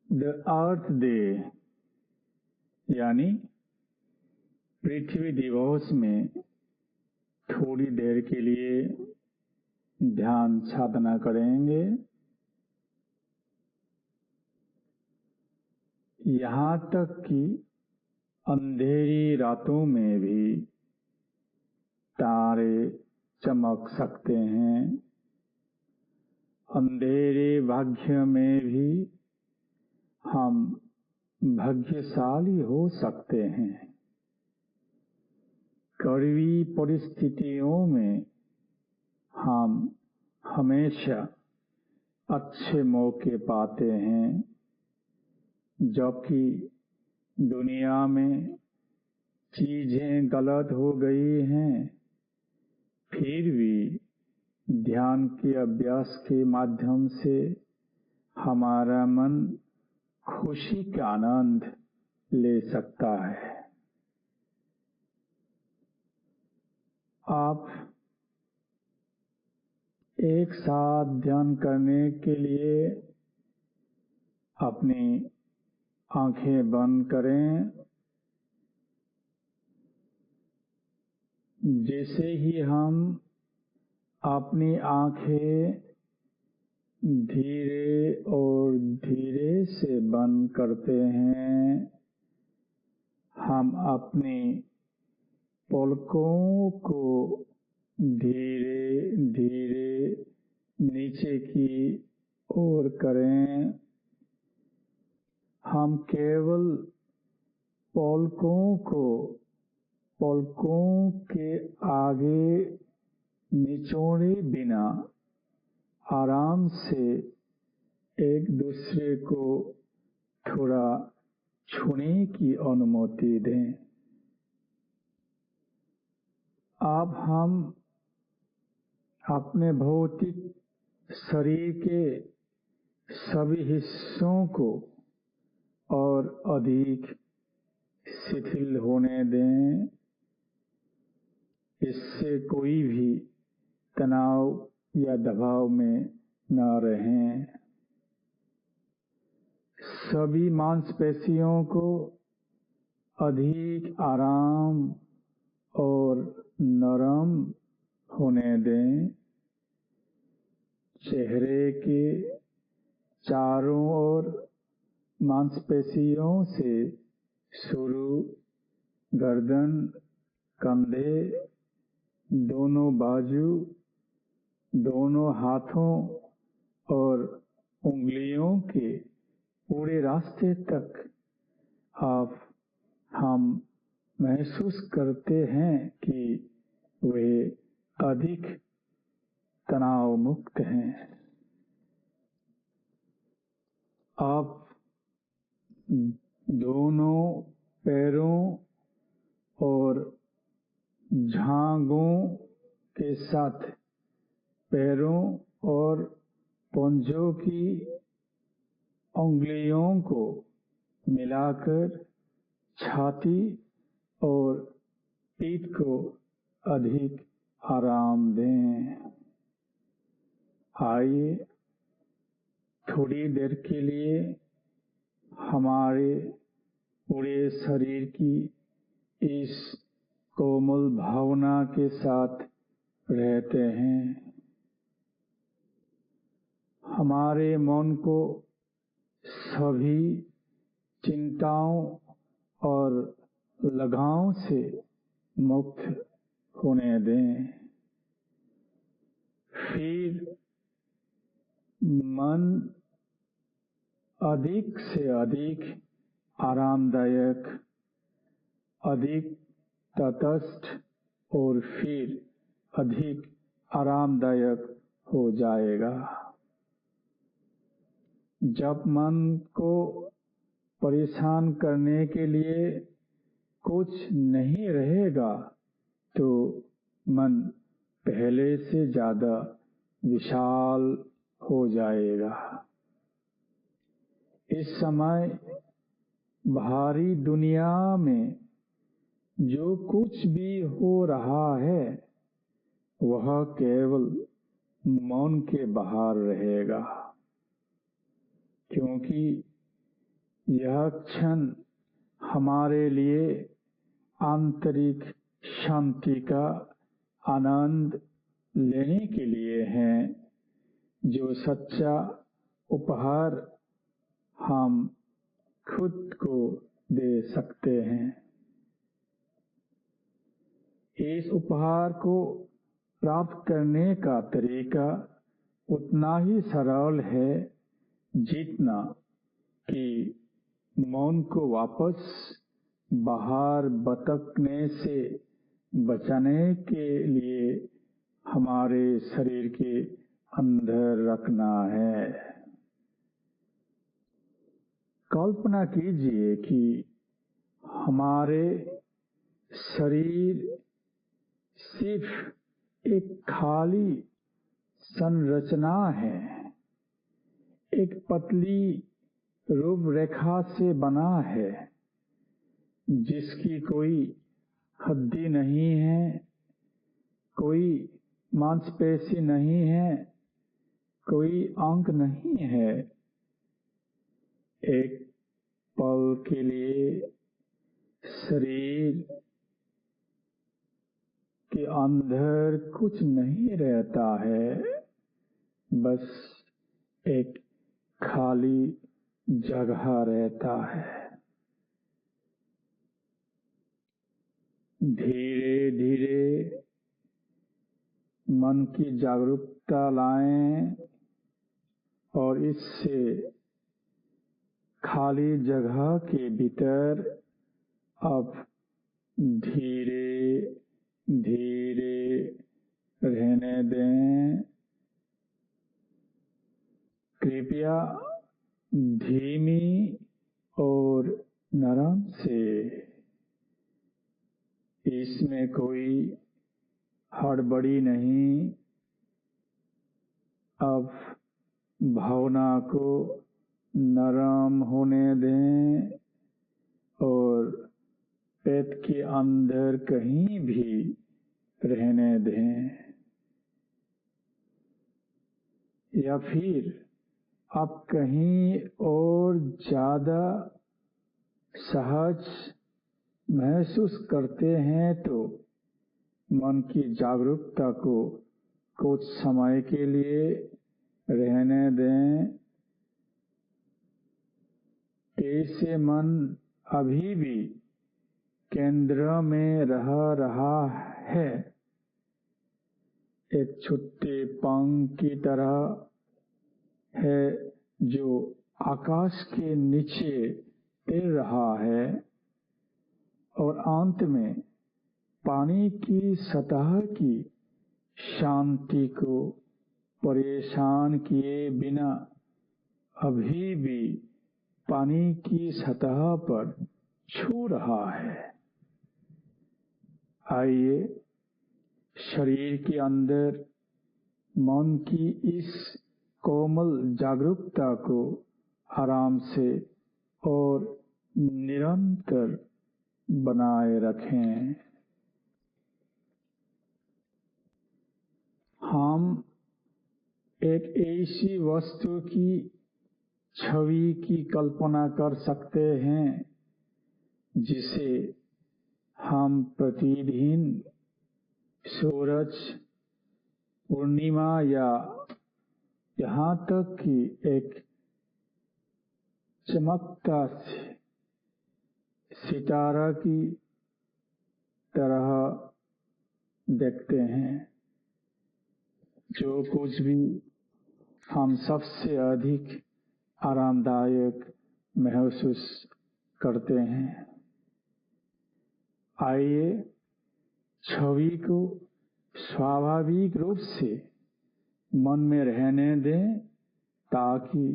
The earth day यानी पृथ्वी दिवस में थोड़ी देर के लिए ध्यान साधना करेंगे। यहाँ तक कि अंधेरी रातों में भी तारे चमक सकते हैं। अंधेरे भाग्य में भी हम भाग्यशाली हो सकते हैं। कड़वी परिस्थितियों में हम हमेशा अच्छे मौके पाते हैं। जबकि दुनिया में चीजें गलत हो गई हैं, फिर भी ध्यान के अभ्यास के माध्यम से हमारा मन खुशी का आनंद ले सकता है। आप एक साथ ध्यान करने के लिए अपनी आंखें बंद करें। जैसे ही हम अपनी आंखें धीरे और धीरे से बंद करते हैं, हम अपनी पलकों को धीरे धीरे नीचे की ओर करें। हम केवल पलकों के आगे निचोड़े बिना आराम से एक दूसरे को थोड़ा छूने की अनुमति दें। अब हम अपने भौतिक शरीर के सभी हिस्सों को और अधिक शिथिल होने दें। इससे कोई भी तनाव या दबाव में न रहें। सभी मांसपेशियों को अधिक आराम और नरम होने दें। चेहरे के चारों ओर मांसपेशियों से शुरू गर्दन, कंधे, दोनों बाजू, दोनों हाथों और उंगलियों के पूरे रास्ते तक हम महसूस करते हैं कि वे अधिक तनाव मुक्त हैं। आप दोनों पैरों और जांघों के साथ पैरों और पंजों की उंगलियों को मिलाकर छाती और पीठ को अधिक आराम दें। आइए थोड़ी देर के लिए हमारे पूरे शरीर की इस कोमल भावना के साथ रहते हैं। हमारे मन को सभी चिंताओं और लगाव से मुक्त होने दें। फिर मन अधिक से अधिक आरामदायक, अधिक तटस्थ और फिर अधिक आरामदायक हो जाएगा। जब मन को परेशान करने के लिए कुछ नहीं रहेगा तो मन पहले से ज्यादा विशाल हो जाएगा। इस समय बाहरी दुनिया में जो कुछ भी हो रहा है वह केवल मन के बाहर रहेगा, क्योंकि यह क्षण हमारे लिए आंतरिक शांति का आनंद लेने के लिए है, जो सच्चा उपहार हम खुद को दे सकते हैं। इस उपहार को प्राप्त करने का तरीका उतना ही सरल है जितना कि मौन को वापस बाहर भटकने से बचाने के लिए हमारे शरीर के अंदर रखना है। कल्पना कीजिए कि हमारे शरीर सिर्फ एक खाली संरचना है, एक पतली रूपरेखा से बना है, जिसकी कोई हड्डी नहीं है, कोई मांसपेशी नहीं है, कोई अंग नहीं है। एक पल के लिए शरीर के अंदर कुछ नहीं रहता है, बस एक खाली जगह रहता है। धीरे धीरे मन की जागरूकता लाएं और इससे खाली जगह के भीतर अब धीरे धीरे रहने दें। कृपया धीमी और नरम से, इसमें कोई हड़बड़ी नहीं। अब भावना को नरम होने दें और पेट के अंदर कहीं भी रहने दें, या फिर आप कहीं और ज्यादा सहज महसूस करते हैं तो मन की जागरूकता को कुछ समय के लिए रहने दें। कैसे मन अभी भी केंद्र में रह रहा है, एक छोटे पंख की तरह है जो आकाश के नीचे तैर रहा है और अंत में पानी की सतह की शांति को परेशान किए बिना अभी भी पानी की सतह पर छू रहा है। आइए शरीर के अंदर मन की इस कोमल जागरूकता को आराम से और निरंतर बनाए रखें। हम एक ऐसी वस्तु की छवि की कल्पना कर सकते हैं जिसे हम प्रतिदिन सूरज, पूर्णिमा या यहाँ तक कि एक चमकता सितारा की तरह देखते हैं। जो कुछ भी हम सबसे अधिक आरामदायक महसूस करते हैं। आइए छवि को स्वाभाविक रूप से मन में रहने दें ताकि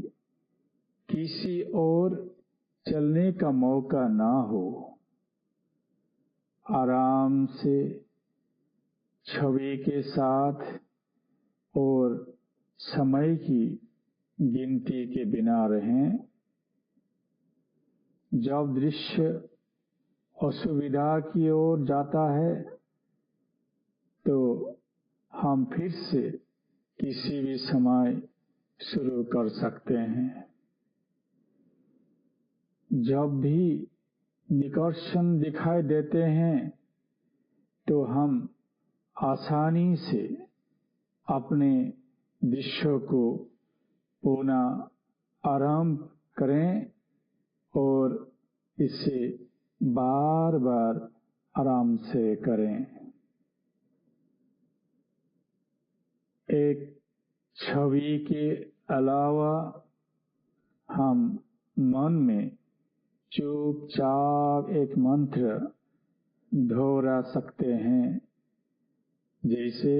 किसी और चलने का मौका ना हो। आराम से छवि के साथ और समय की गिनती के बिना रहें। जब दृश्य असुविधा की ओर जाता है तो हम फिर से किसी भी समय शुरू कर सकते हैं। जब भी निकर्षण दिखाई देते हैं तो हम आसानी से अपने दृश्य को पुनः आरंभ करें और इसे बार बार आराम से करें। एक छवि के अलावा हम मन में चुपचाप एक मंत्र दोहरा सकते हैं, जैसे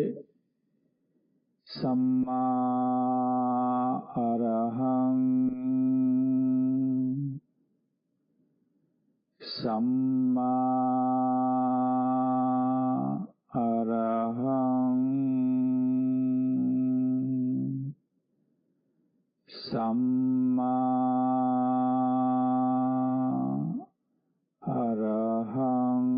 सम्मा अरहं, सम्मा अरहं, सम्मा अरहं।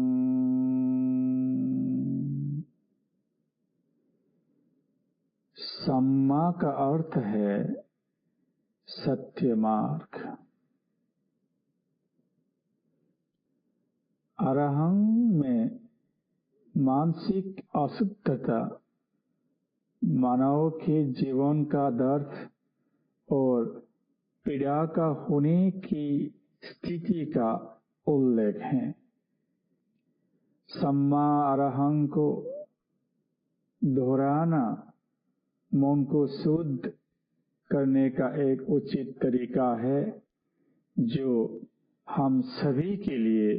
सम्मा का अर्थ है सत्य मार्ग। अरहं में मानसिक अशुद्धता मानव के जीवन का दर्द और पीड़ा का होने की स्थिति का उल्लेख है। सम्मा अरहं को दोहराना मन को शुद्ध करने का एक उचित तरीका है, जो हम सभी के लिए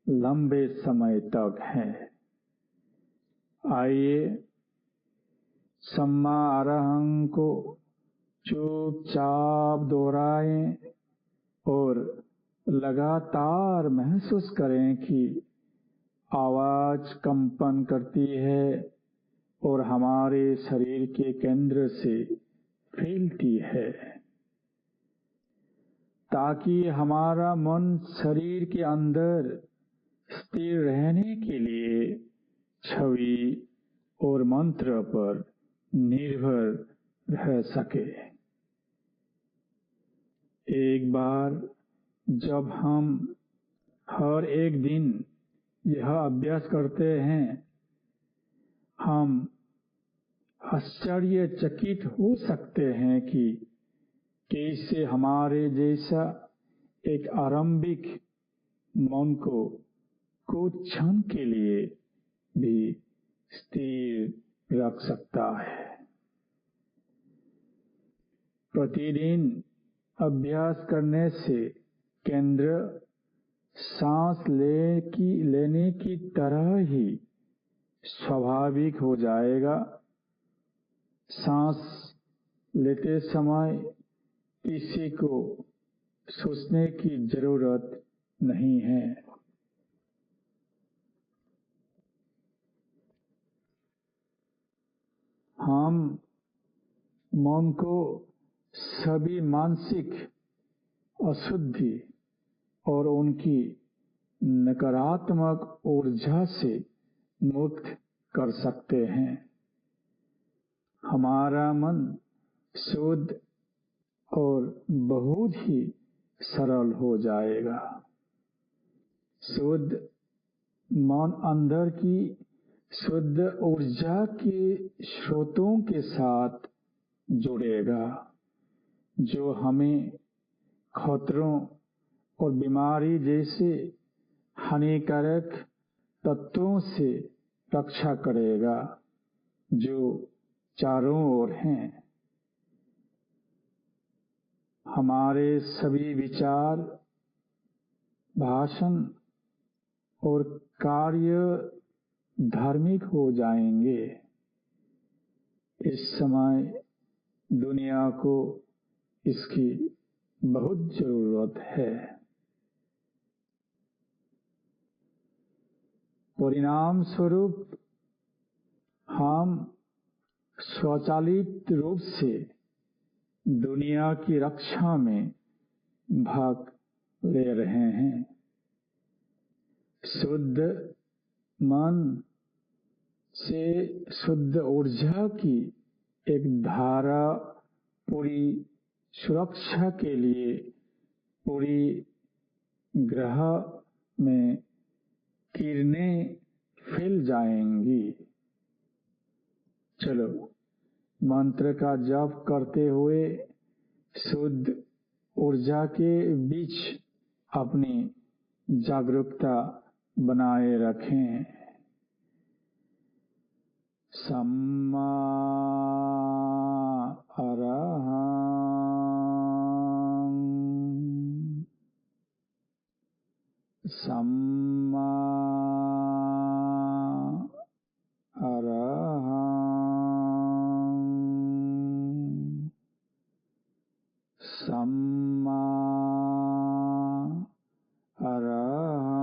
लंबे समय तक है। आइए सम्मा अरहं को चुपचाप दोहराएं और लगातार महसूस करें कि आवाज कंपन करती है और हमारे शरीर के केंद्र से फैलती है, ताकि हमारा मन शरीर के अंदर स्थिर रहने के लिए छवि और मंत्र पर निर्भर रह सके। एक बार जब हम हर एक दिन यह अभ्यास करते हैं, हम आश्चर्यचकित हो सकते हैं कि कैसे हमारे जैसा एक आरंभिक मन को कुछ क्षण के लिए भी स्थिर रख सकता है। प्रतिदिन अभ्यास करने से केंद्र सांस लेने की तरह ही स्वाभाविक हो जाएगा। सांस लेते समय किसी को सोचने की जरूरत नहीं है। हम मन को सभी मानसिक अशुद्धि और उनकी नकारात्मक ऊर्जा से मुक्त कर सकते हैं। हमारा मन शुद्ध और बहुत ही सरल हो जाएगा। शुद्ध मन अंदर की शुद्ध ऊर्जा के स्रोतों के साथ जुड़ेगा, जो हमें खतरों और बीमारी जैसे हानिकारक तत्वों से रक्षा करेगा, जो चारों ओर हैं। हमारे सभी विचार, भाषण और कार्य धार्मिक हो जाएंगे। इस समय दुनिया को इसकी बहुत जरूरत है। परिणाम स्वरूप हम स्वचालित रूप से दुनिया की रक्षा में भाग ले रहे हैं। शुद्ध मन से शुद्ध ऊर्जा की एक धारा पूरी सुरक्षा के लिए पूरी ग्रह में किरणें फैल जाएंगी। चलो मंत्र का जप करते हुए शुद्ध ऊर्जा के बीच अपनी जागरूकता बनाए रखें। सम्मा अरहं, सम्मा अरहं, सम्मा अरहं।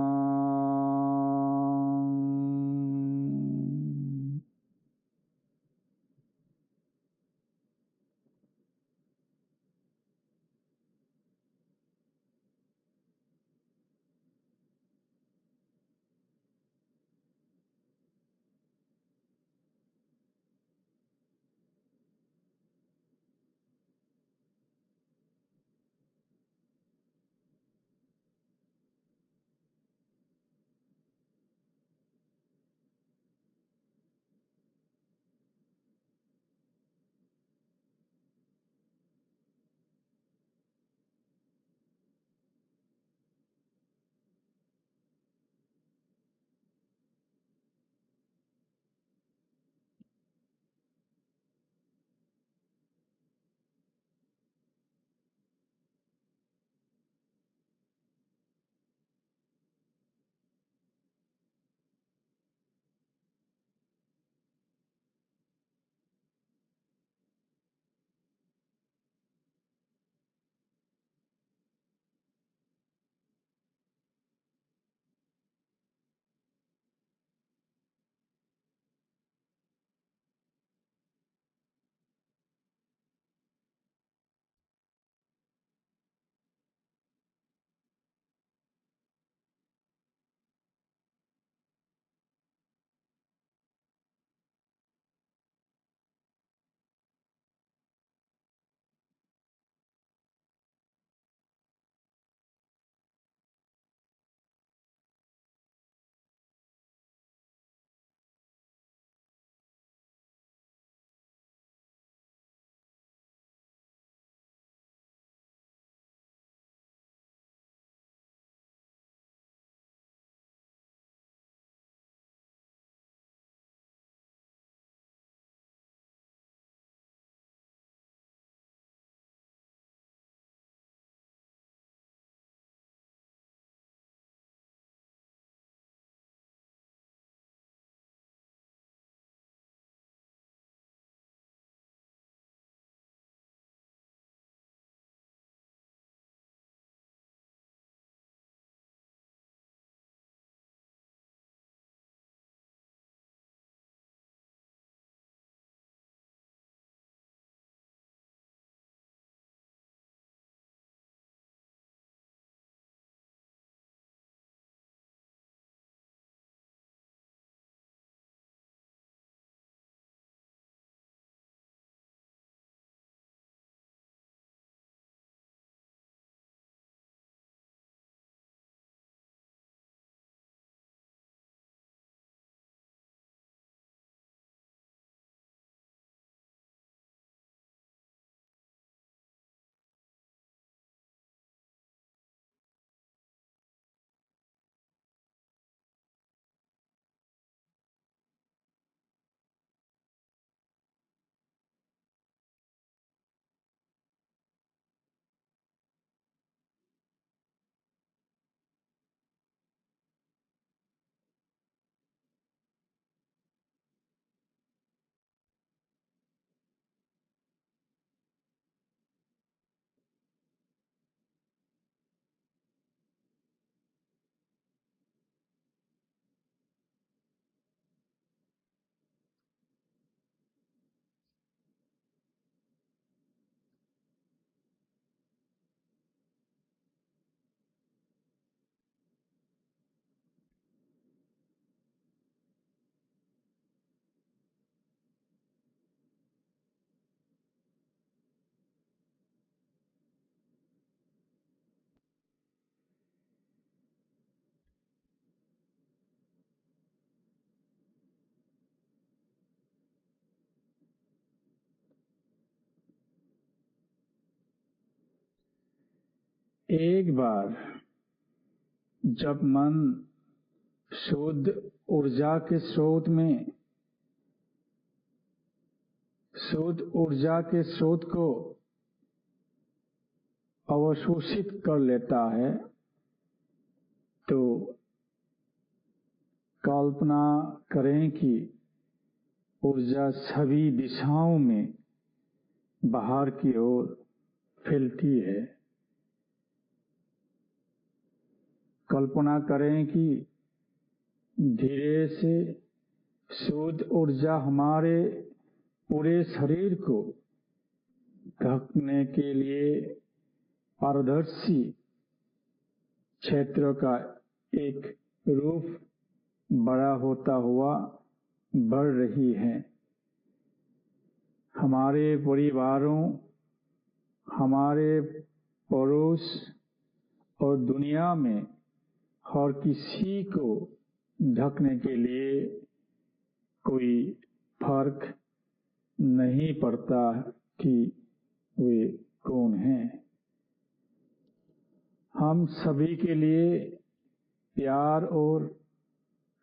एक बार जब मन शुद्ध ऊर्जा के स्रोत को अवशोषित कर लेता है तो कल्पना करें कि ऊर्जा सभी दिशाओं में बाहर की ओर फैलती है। कल्पना करें कि धीरे से शुद्ध ऊर्जा हमारे पूरे शरीर को ढकने के लिए पारदर्शी क्षेत्र का एक रूप बड़ा होता हुआ बढ़ रही है। हमारे परिवारों, हमारे पड़ोस और दुनिया में हर किसी को ढकने के लिए कोई फर्क नहीं पड़ता कि वे कौन हैं। हम सभी के लिए प्यार और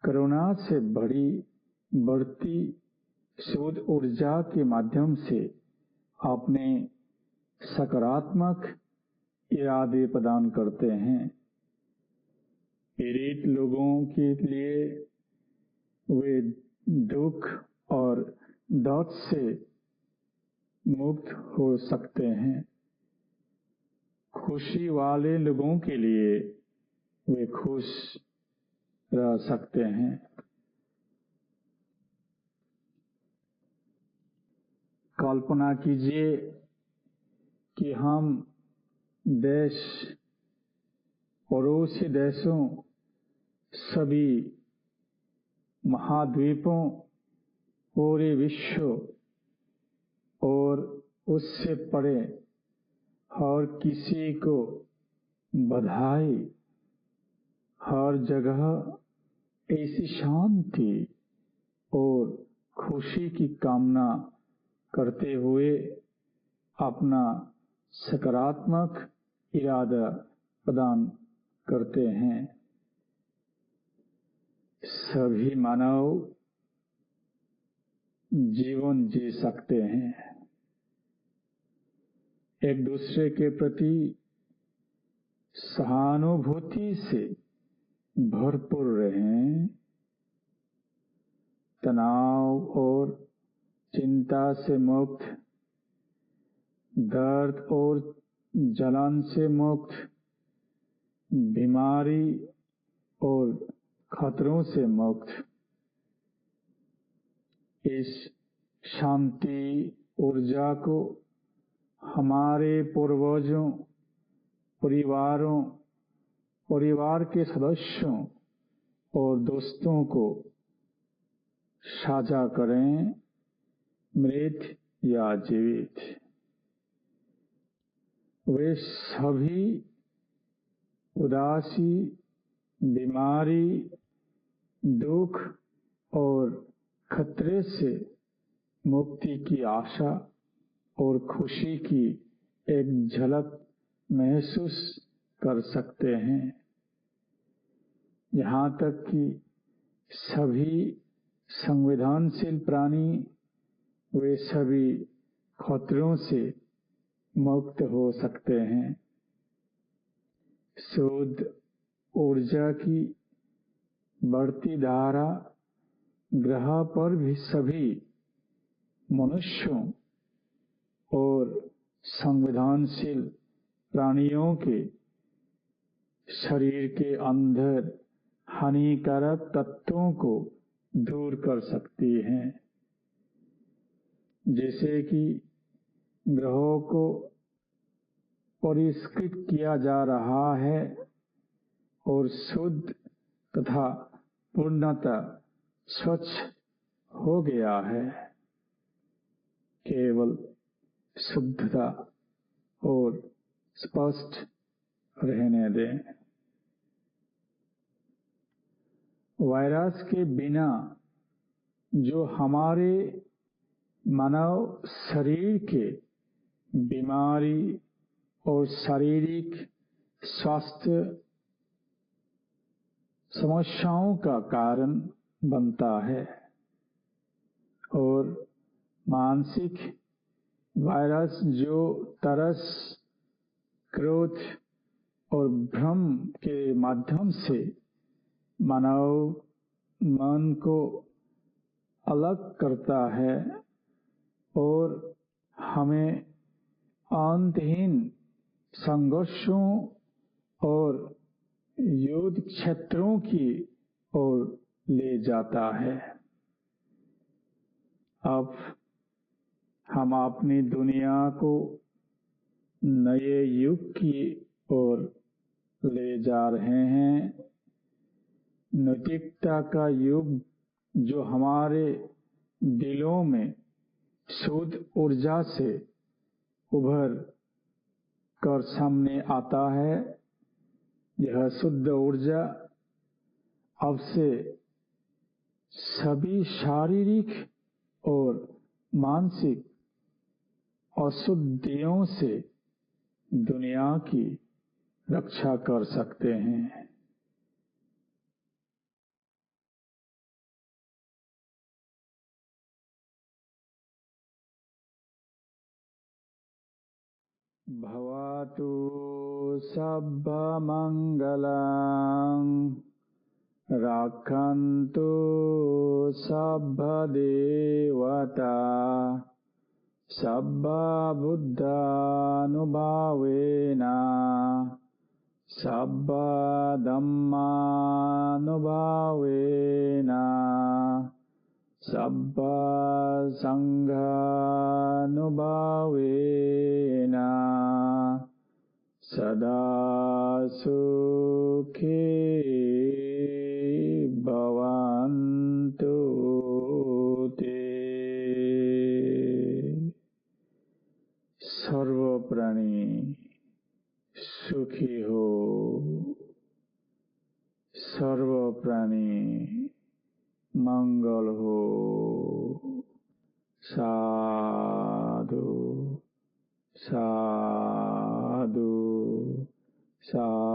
करुणा से बढ़ती शुद्ध ऊर्जा के माध्यम से अपने सकारात्मक इरादे प्रदान करते हैं। पीड़ित लोगों के लिए वे दुख और दर्द से मुक्त हो सकते हैं। खुशी वाले लोगों के लिए वे खुश रह सकते हैं। कल्पना कीजिए कि हम पड़ोसी देशों, सभी महाद्वीपों, पूरे विश्व और उससे परे हर किसी को बधाई, हर जगह ऐसी शांति और खुशी की कामना करते हुए अपना सकारात्मक इरादा प्रदान करते हैं। सभी मानव जीवन जी सकते हैं। एक दूसरे के प्रति सहानुभूति से भरपूर रहें। तनाव और चिंता से मुक्त, दर्द और जलन से मुक्त, बीमारी और खतरों से मुक्त। इस शांति ऊर्जा को हमारे पूर्वजों, परिवार के सदस्यों और दोस्तों को साझा करें, मृत या जीवित। वे सभी उदासी, बीमारी, दुख और खतरे से मुक्ति की आशा और खुशी की एक झलक महसूस कर सकते हैं। यहाँ तक कि सभी संवेदनशील प्राणी वे सभी खतरों से मुक्त हो सकते हैं। शुद्ध ऊर्जा की बढ़ती धारा ग्रह पर भी सभी मनुष्यों और संवेदनशील प्राणियों के शरीर के अंदर हानिकारक तत्वों को दूर कर सकती हैं। जैसे कि ग्रहों को परिष्कृत किया जा रहा है और शुद्ध तथा पूर्णतः स्वच्छ हो गया है। केवल शुद्धता और स्पष्ट रहने दें। वायरस के बिना जो हमारे मानव शरीर के बीमारी और शारीरिक स्वास्थ्य समस्याओं का कारण बनता है और मानसिक वायरस जो तरस, क्रोध और भ्रम के माध्यम से मानव मन को अलग करता है और हमें अंतहीन संघर्षों और युद्ध क्षेत्रों की ओर ले जाता है। अब हम अपनी दुनिया को नए युग की ओर ले जा रहे हैं। नैतिकता का युग जो हमारे दिलों में शुद्ध ऊर्जा से उभर कर सामने आता है। यह शुद्ध ऊर्जा अब से सभी शारीरिक और मानसिक अशुद्धियों से दुनिया की रक्षा कर सकते हैं। भवतु सर्वमङ्गलं रक्षन्तु सर्वदेवता सर्वबुद्धानुभावेन सर्वधम्मानुभावेन सर्वसङ्घानुभावेन सदा सुखी भवन्तु ते। सर्व प्राणी सुखी हो, सर्व प्राणी मंगल हो। साधु साधु साधु।